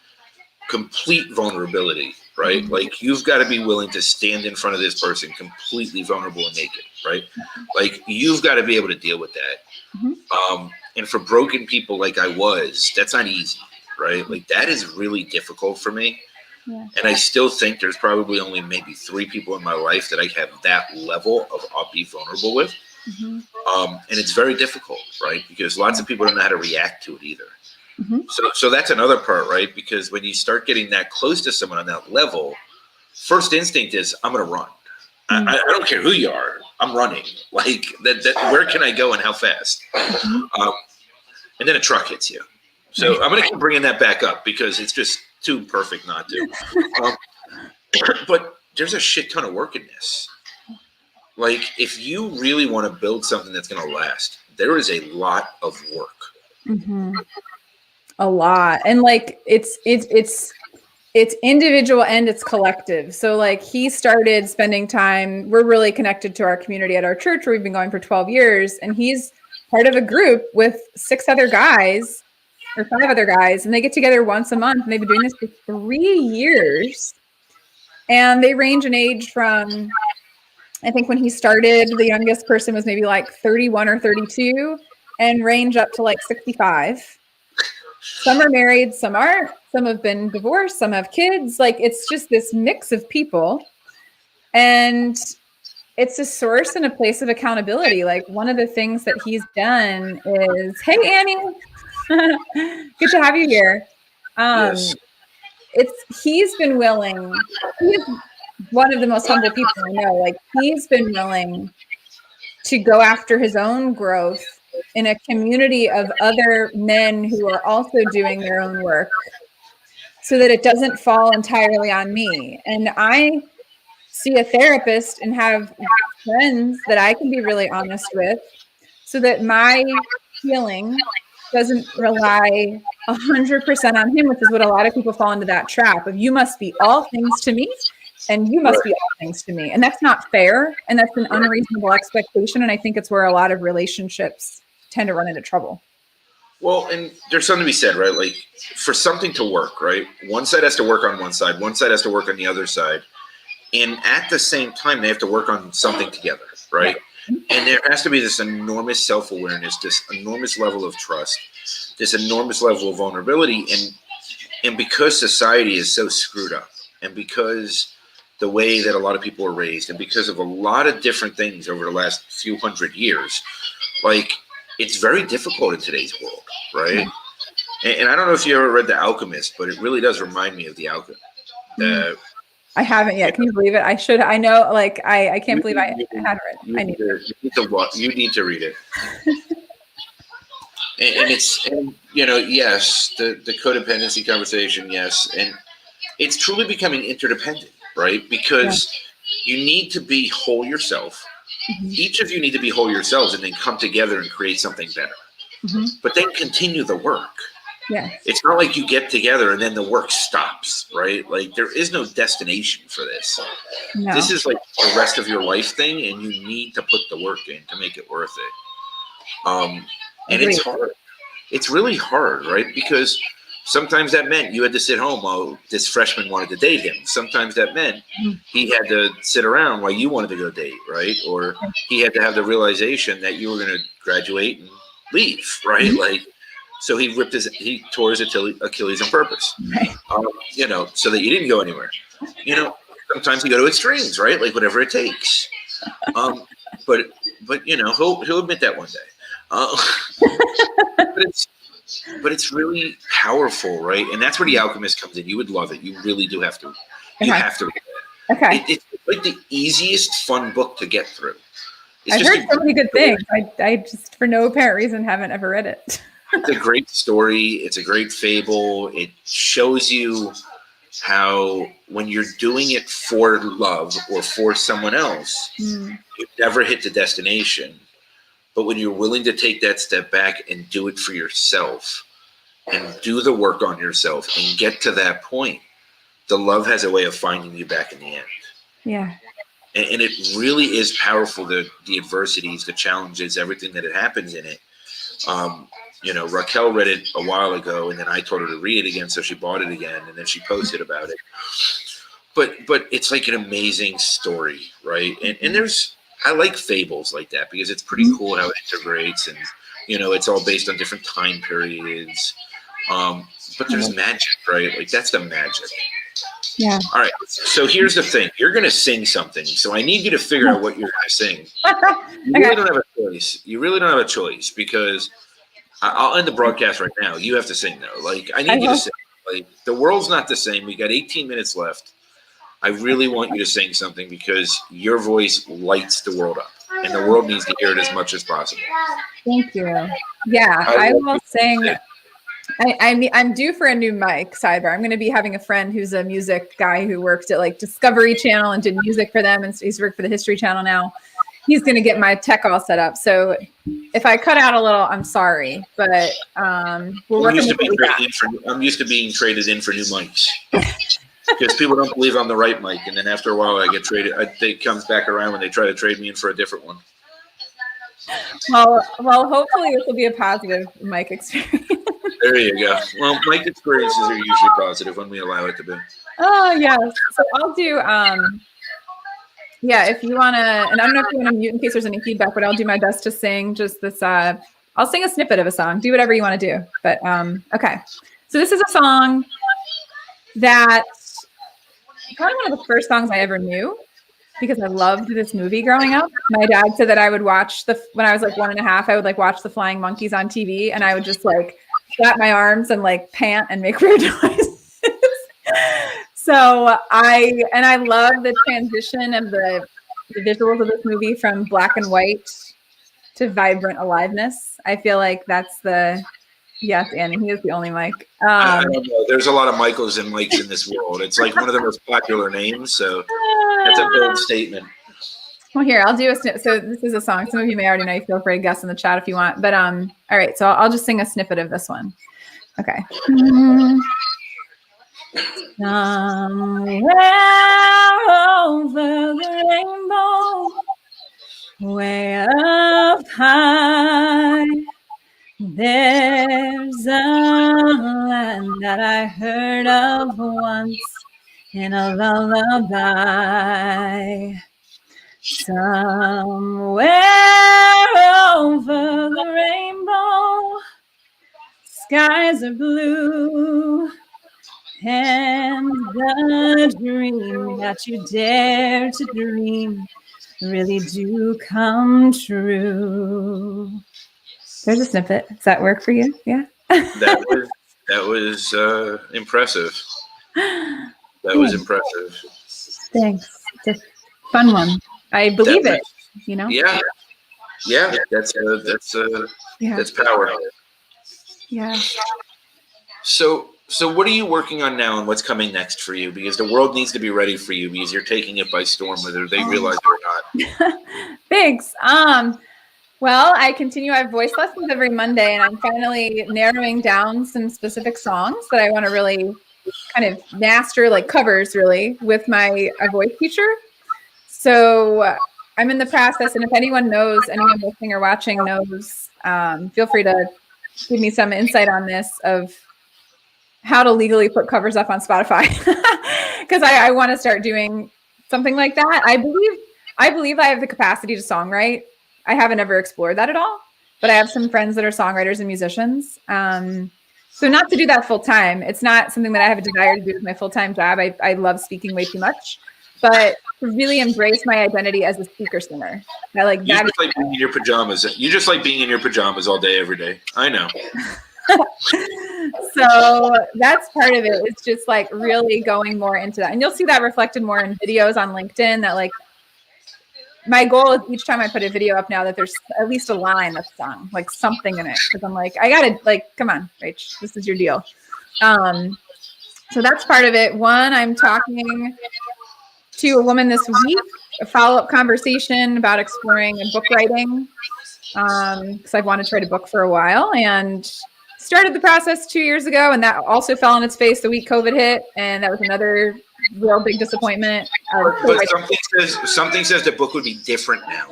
complete vulnerability, right? Mm-hmm. Like, you've got to be willing to stand in front of this person completely vulnerable and naked, right? Like, you've got to be able to deal with that. Mm-hmm. And for broken people like I was, that's not easy, right? Like, that is really difficult for me. Yeah. And I still think there's probably only maybe 3 people in my life that I have that level of I'll be vulnerable with. Mm-hmm. And it's very difficult, right? Because lots of people don't know how to react to it either. Mm-hmm. So that's another part, right? Because when you start getting that close to someone on that level, first instinct is, I'm going to run. Mm-hmm. I don't care who you are. I'm running. Like, that where can I go and how fast? Mm-hmm. And then a truck hits you. So I'm going to keep bringing that back up because it's just too perfect not to. But there's a shit ton of work in this. Like, if you really want to build something that's going to last, there is a lot of work. Mm-hmm. A lot. And like, it's individual and it's collective. So like, he started spending time, we're really connected to our community at our church where we've been going for 12 years. And he's part of a group with 6 other guys or 5 other guys. And they get together once a month, and they've been doing this for 3 years. And they range in age from, I think when he started, the youngest person was maybe like 31 or 32, and range up to like 65. Some are married, some aren't, some have been divorced, some have kids. Like, it's just this mix of people. And it's a source and a place of accountability. Like, one of the things that he's done is, hey, Annie, good to have you here. Yes. He's been willing, he's one of the most humble people I know. Like, he's been willing to go after his own growth in a community of other men who are also doing their own work, so that it doesn't fall entirely on me. And I see a therapist and have friends that I can be really honest with, so that my healing doesn't rely 100% on him, which is what a lot of people fall into, that trap of, you must be all things to me and you must be all things to me. And that's not fair. And that's an unreasonable expectation. And I think it's where a lot of relationships tend to run into trouble. Well, and there's something to be said, right? Like, for something to work, right? One side has to work on one side has to work on the other side. And at the same time, they have to work on something together, right? Yeah. And there has to be this enormous self-awareness, this enormous level of trust, this enormous level of vulnerability. And because society is so screwed up, and because the way that a lot of people are raised, and because of a lot of different things over the last few hundred years, like it's very difficult in today's world, right? And I don't know if you ever read The Alchemist, but it really does remind me of The Alchemist. I haven't yet. Can you believe it? I should. I know. Like I can't believe I hadn't read. I need to. You need to read it. and it's, and, yes, the codependency conversation, yes, and it's truly becoming interdependent, right? Because you need to be whole yourself. Each of you need to be whole yourselves, and then come together and create something better. But then continue the work. Yeah. It's not like you get together and then the work stops, right? Like there is no destination for this. No. This is like the rest of your life thing, and you need to put the work in to make it worth it. And it's hard. It's really hard, right? Because sometimes that meant you had to sit home while this freshman wanted to date him. Sometimes that meant he had to sit around while you wanted to go date, right? Or he had to have the realization that you were going to graduate and leave, right? Like, so he tore his Achilles on purpose, so that you didn't go anywhere. Sometimes you go to extremes, right? Like whatever it takes. But he'll admit that one day. But it's really powerful, right? And that's where The Alchemist comes in. You would love it. You really do have to. You have to read it. Okay. It's like the easiest fun book to get through. I've heard so many good things. I just, for no apparent reason, haven't ever read it. It's a great story. It's a great fable. It shows you how when you're doing it for love or for someone else, you never hit the destination. But when you're willing to take that step back and do it for yourself and do the work on yourself and get to that point, the love has a way of finding you back in the end. Yeah. And it really is powerful, the adversities, the challenges, everything that happens in it. Raquel read it a while ago, and then I told her to read it again, so she bought it again, and then she posted about it. But it's like an amazing story, right? And I like fables like that because it's pretty cool how it integrates, and it's all based on different time periods. But there's magic, right? Like that's the magic. Yeah. All right. So here's the thing. You're going to sing something. So I need you to figure out what you're going to sing. You really don't have a choice. You really don't have a choice because I'll end the broadcast right now. You have to sing though. Like I need you to sing. Like the world's not the same. We got 18 minutes left. I really want you to sing something because your voice lights the world up, and the world needs to hear it as much as possible. Thank you. Yeah, I will sing. I'm due for a new mic, sidebar. I'm going to be having a friend who's a music guy who works at like Discovery Channel and did music for them, and he's worked for the History Channel now. He's going to get my tech all set up. So if I cut out a little, I'm sorry, but we're working with that. I'm used to being traded in for new mics. Because people don't believe I'm the right mic, and then after a while, I get traded. It comes back around when they try to trade me in for a different one. Well, hopefully this will be a positive mic experience. There you go. Well, mic experiences are usually positive when we allow it to be. Oh yes. So I'll do. If you want to, and I don't know if you want to mute in case there's any feedback, but I'll do my best to sing just this. I'll sing a snippet of a song. Do whatever you want to do. But okay. So this is a song that. Probably one of the first songs I ever knew because I loved this movie growing up. My dad said that I would watch when I was like 1.5, I would like watch the Flying Monkeys on TV, and I would just like flap my arms and like pant and make weird noises. So I love the transition of the visuals of this movie from black and white to vibrant aliveness. I feel like that's yes, Annie, he is the only mic. I don't know. There's a lot of Michaels and Mikes in this world. It's like one of the most popular names, so that's a bold statement. Well, here, I'll do a snippet. So this is a song. Some of you may already know. You feel free to guess in the chat if you want. But all right, so I'll just sing a snippet of this one. Okay. Somewhere over the rainbow, way up high, there's a land that I heard of once in a lullaby. Somewhere over the rainbow, skies are blue, And the dream that you dare to dream really do come true. There's a snippet. Does that work for you? Yeah. That was impressive. That was impressive. Thanks. It's a fun one. I believe it. You know. Yeah. That's power. Yeah. So what are you working on now, and what's coming next for you? Because the world needs to be ready for you, because you're taking it by storm, whether they realize it or not. Thanks. Well, I have voice lessons every Monday, and I'm finally narrowing down some specific songs that I want to really kind of master, like covers really, with a voice teacher. So I'm in the process, and if anyone listening or watching knows, feel free to give me some insight on this of how to legally put covers up on Spotify, because I want to start doing something like that. I believe I have the capacity to songwrite. I haven't ever explored that at all, but I have some friends that are songwriters and musicians. So not to do that full time. It's not something that I have a desire to do with my full-time job. I love speaking way too much, but to really embrace my identity as a speaker singer. I like that. You just like being in your pajamas. You just like being in your pajamas all day, every day. I know. So that's part of it. It's just like really going more into that. And you'll see that reflected more in videos on LinkedIn, that like my goal is each time I put a video up now that there's at least a line that's sung, like something in it. Cause I'm like, I gotta come on, Rach, this is your deal. So that's part of it. One, I'm talking to a woman this week, a follow-up conversation about exploring book writing. Cause I've wanted to write a book for a while, and started the process 2 years ago, and that also fell on its face the week COVID hit, and that was another real big disappointment. But something says the book would be different now,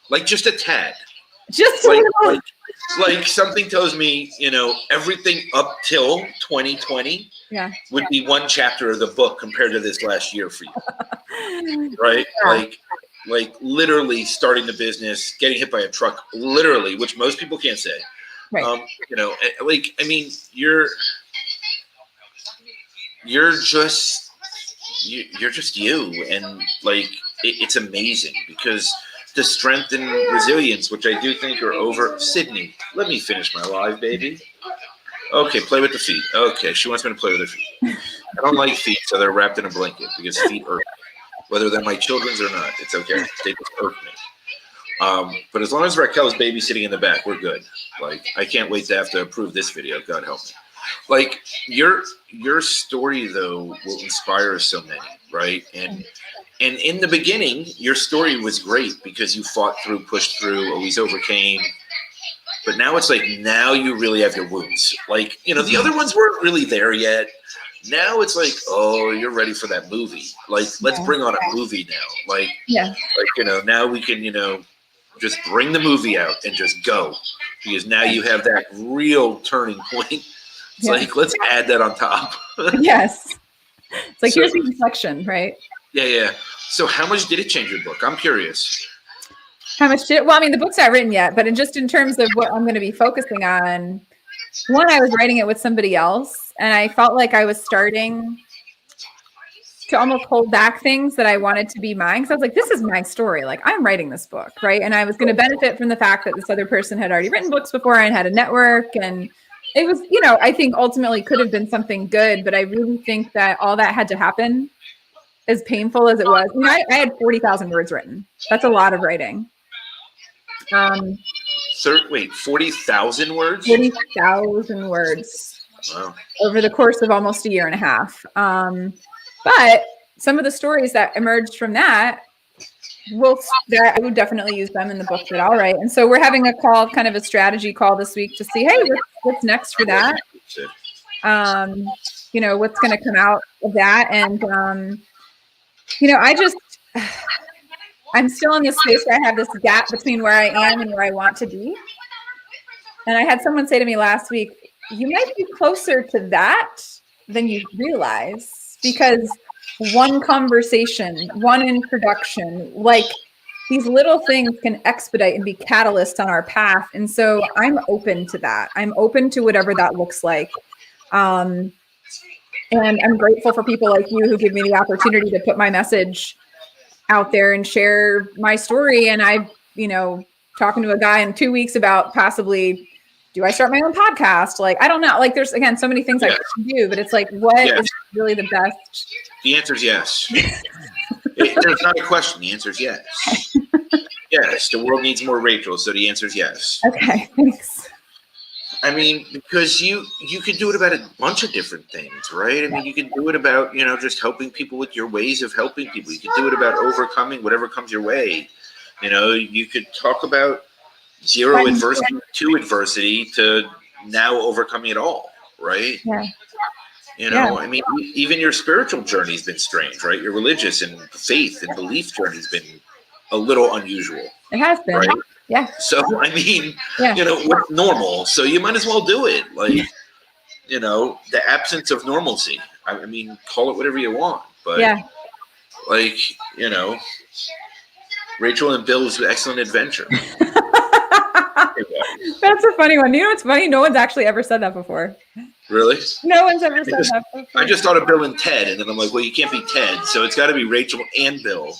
like just a tad. Just like something tells me, everything up till 2020 would be one chapter of the book compared to this last year for you, right? Yeah. Like literally starting the business, getting hit by a truck, literally, which most people can't say. Right. You're just you, and it's amazing, because the strength and resilience, which I do think are over. Sydney, let me finish my live, baby. Okay, play with the feet. Okay, she wants me to play with her feet. I don't like feet, so they're wrapped in a blanket, because feet irk me. Whether they're my children's or not, it's okay. They just irk me. But as long as Raquel's babysitting in the back, we're good. I can't wait to have to approve this video. God help me. Your story, though, will inspire so many, right? And in the beginning, your story was great because you fought through, pushed through, always overcame. But now it's now you really have your wounds. The other ones weren't really there yet. Now it's oh, you're ready for that movie. Let's bring on a movie now. Now we can, just bring the movie out and just go, because now you have that real turning point. It's let's add that on top. Yes. It's here's the inflection, right? Yeah. So how much did it change your book? I'm curious. How much did it? Well, I mean, the book's not written yet, but in terms of what I'm going to be focusing on, one, I was writing it with somebody else, and I felt like I was starting to almost hold back things that I wanted to be mine. Because I was like, this is my story. I'm writing this book, right? And I was going to benefit from the fact that this other person had already written books before and had a network. And it was, I think ultimately could have been something good. But I really think that all that had to happen, as painful as it was. I had 40,000 words written. That's a lot of writing. Wait, 40,000 words? 40,000 words. Wow. Over the course of almost a year and a half. But some of the stories that emerged from that, I would definitely use them in the book that I'll write. And so we're having a call, kind of a strategy call this week to see, hey, what's next for that? What's going to come out of that. And, I'm still in this space where I have this gap between where I am and where I want to be. And I had someone say to me last week, you might be closer to that than you realize, because one conversation, one introduction, these little things can expedite and be catalysts on our path. And so I'm open to that. I'm open to whatever that looks like. And And I'm grateful for people like you who give me the opportunity to put my message out there and share my story. And I, talking to a guy in 2 weeks about possibly, do I start my own podcast? Like, I don't know. Like, there's, again, so many things I can do, but it's like, what is really the best? The answer is yes. There's not a question. The answer is yes. Yes, the world needs more Rachel, so the answer is yes. Okay, thanks. I mean, because you could do it about a bunch of different things, right? I mean, you can do it about, just helping people with your ways of helping people. You could do it about overcoming whatever comes your way. You could talk about zero adversity to adversity to now overcoming it all, right? Yeah. I mean, even your spiritual journey's been strange, right? Your religious and faith and belief journey's been a little unusual. It has been. Right? Yeah. So, I mean, what's normal? So you might as well do it. Like, the absence of normalcy. I mean, call it whatever you want. But, like, Rachel and Bill's excellent adventure. That's a funny one. You know what's funny? No one's actually ever said that before. Really? No one's ever said that before. I just thought of Bill and Ted, and then I'm like, well, you can't be Ted, so it's got to be Rachel and Bill.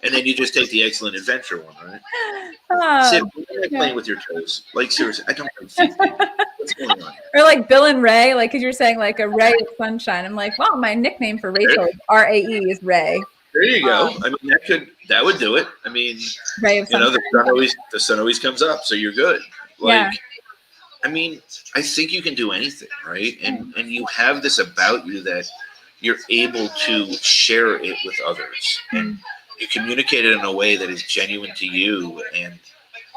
And then you just take the excellent adventure one, right? Sid, you're playing with your toes. Like, seriously, I don't think. What's going on? Or like Bill and Ray, like, because you're saying like a ray of sunshine. I'm like, well, my nickname for Rachel, RAE, is Ray. There you go. I mean, that would do it. I mean, Ray of sunshine. The sun always comes up, so you're good. Like, I mean, I think you can do anything, right? And you have this about you that you're able to share it with others. And you communicate it in a way that is genuine to you, and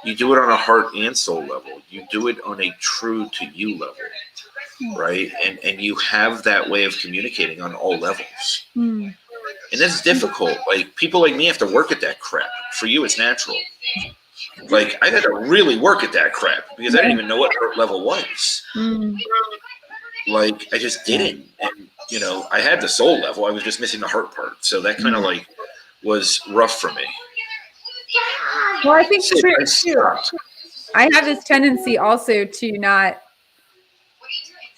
you do it on a heart and soul level. You do it on a true to you level, right? And you have that way of communicating on all levels. And that's difficult. Like, people like me have to work at that crap. For you, it's natural. Like, I had to really work at that crap because I didn't even know what heart level was. Like, I just didn't. And, I had the soul level. I was just missing the heart part. So that kind of like was rough for me. Well, I think too, I have this tendency also to not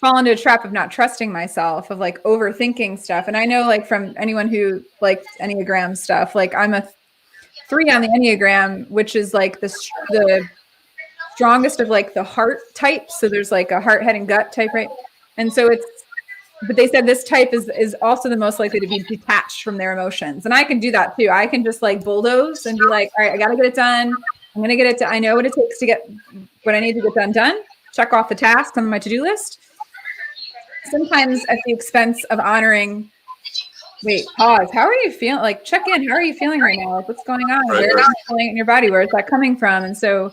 fall into a trap of not trusting myself, of like overthinking stuff. And I know, like, from anyone who likes Enneagram stuff, like, I'm a 3 on the Enneagram, which is like the strongest of like the heart type. So there's like a heart, head, and gut type, right? And so but they said this type is also the most likely to be detached from their emotions. And I can do that too. I can just like bulldoze and be like, all right, I got to get it done. I'm going to get it done. I know what it takes to get what I need to get done. Check off the tasks on my to-do list. Sometimes at the expense of honoring, wait, pause. How are you feeling? Like, check in. How are you feeling right now? Like, what's going on? Where are you feeling in your body? Where is that coming from? And so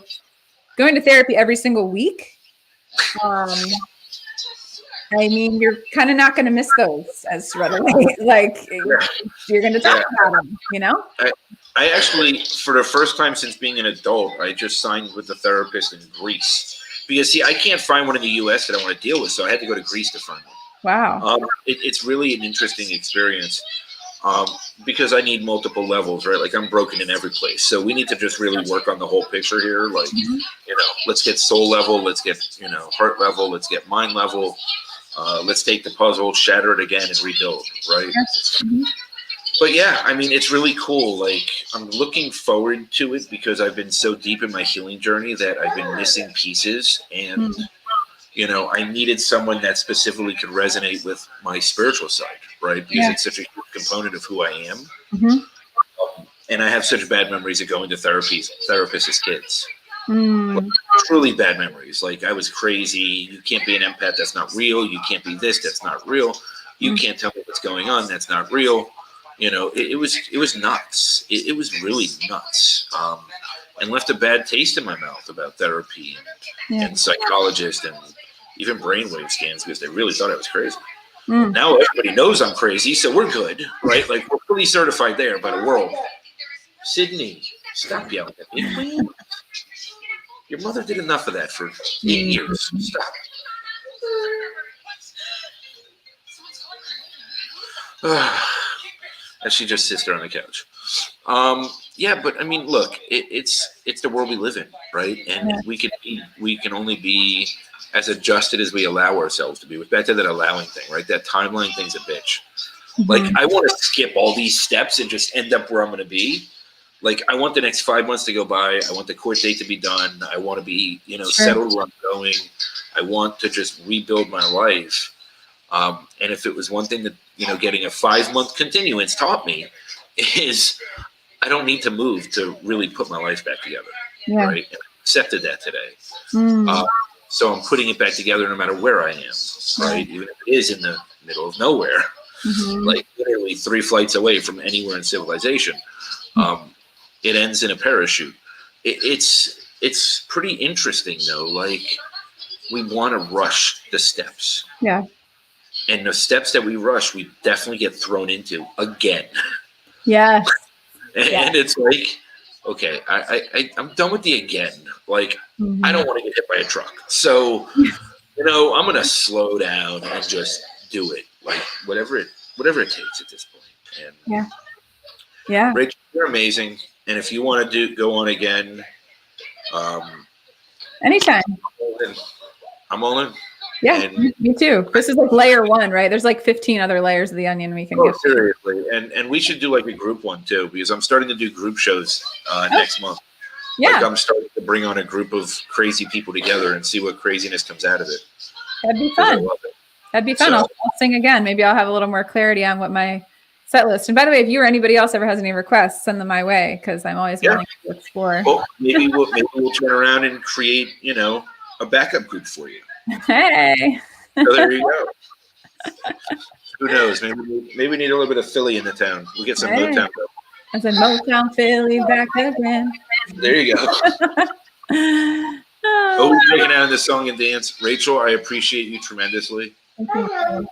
going to therapy every single week, I mean, you're kind of not going to miss those as readily. Like, you're going to talk about them, I actually, for the first time since being an adult, I just signed with a therapist in Greece. Because, see, I can't find one in the U.S. that I want to deal with, so I had to go to Greece to find one. Wow. It's really an interesting experience because I need multiple levels, right? Like, I'm broken in every place. So we need to just really work on the whole picture here. Like, let's get soul level. Let's get, heart level. Let's get mind level. Let's take the puzzle, shatter it again, and rebuild, right? But yeah, I mean, it's really cool. Like, I'm looking forward to it because I've been so deep in my healing journey that I've been missing pieces. And, I needed someone that specifically could resonate with my spiritual side, right? Because it's such a huge component of who I am. And I have such bad memories of going to therapists as kids. Like, truly bad memories. Like, I was crazy. You can't be an empath. That's not real. You can't be this. That's not real. You can't tell me what's going on. That's not real. It was nuts. It was really nuts. And left a bad taste in my mouth about therapy and psychologists and even brainwave scans because they really thought I was crazy. Now everybody knows I'm crazy, so we're good, right? Like, we're fully certified there by the world. Sydney, stop yelling at me. Your mother did enough of that for 8 years. Stop. And she just sits there on the couch. Yeah, but I mean, look, it's the world we live in, right? And we can only be as adjusted as we allow ourselves to be. With back to that allowing thing, right? That timeline thing's a bitch. Like, I want to skip all these steps and just end up where I'm going to be. Like, I want the next 5 months to go by. I want the court date to be done. I want to be, settled where I'm going. I want to just rebuild my life. And if it was one thing that, getting a 5-month continuance taught me is I don't need to move to really put my life back together. Yeah. Right. And I accepted that today. So I'm putting it back together no matter where I am. Right. Even if it is in the middle of nowhere, like literally 3 flights away from anywhere in civilization. It ends in a parachute. It's pretty interesting though. Like, we want to rush the steps. Yeah. And the steps that we rush, we definitely get thrown into again. Yes. And it's like, okay, I'm done with the again. Like, I don't want to get hit by a truck. So, I'm going to slow down and just do it. Like, whatever it takes at this point. And yeah. Rachel, you're amazing. And if you want to go on again, anytime. I'm all in. Yeah, me too. This is like layer 1, right? There's like 15 other layers of the onion we can get. Seriously. And we should do like a group one too, because I'm starting to do group shows next month. Yeah. Like, I'm starting to bring on a group of crazy people together and see what craziness comes out of it. That'd be fun. That'd be fun. So, I'll sing again. Maybe I'll have a little more clarity on what my set list. And by the way, if you or anybody else ever has any requests, send them my way, because I'm always willing to explore. Well, maybe we'll turn around and create, a backup group for you. Hey. So there you go. Who knows? Maybe we need a little bit of Philly in the town. We'll get some Motown. I said Motown Philly back again. There you go. Always breaking out in the song and dance. Rachel, I appreciate you tremendously.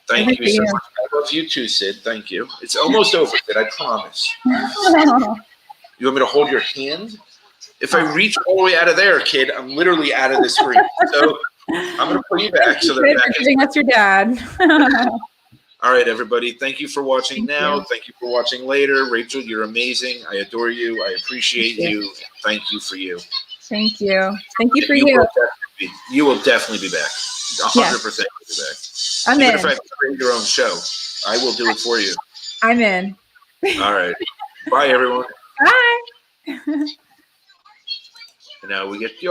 Thank you so much. I love you too, Sid. Thank you. It's almost over, Sid. I promise. You want me to hold your hand? If I reach all the way out of there, kid, I'm literally out of the screen. So I'm going to put you back. So they're back. That's your dad. All right, everybody. Thank you for watching now. Thank you for watching later. Rachel, you're amazing. I adore you. I appreciate you. Thank you for you. Thank you. Thank you for you. You will definitely be back. 100% be back. I'm Even in. if I have to create your own show, I will do it for you. I'm in. All right. Bye, everyone. Bye. And now we get the